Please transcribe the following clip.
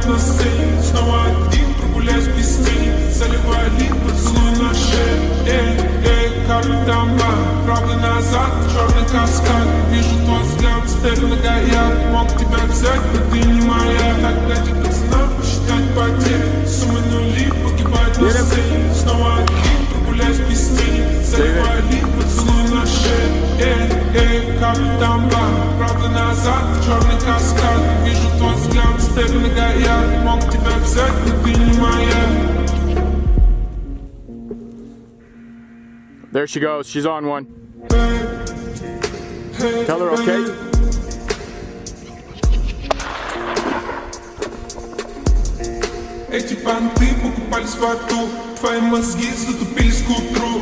погибает на сцене. Снова один, прогуляюсь без тени. Заливаю лик, поцелуй на шее. Как там правый назад, черный каскад. Вижу твой взгляд, стель на гаяк. Мог тебя взять, но ты не моя. Так дайте пацанам посчитать потери. Суммы нули, погибает на сцене. Снова один, прогуляюсь без тени. Заливаю лик, поцелуй на шее. Как там правый назад, черный каскад. Вижу твой взгляд, стель на гаяк. Мог тебя взять, но ты не моя. There she goes, she's on one. Tell her okay. Эти понты покупались в аду. Твои мозги затупились к утру.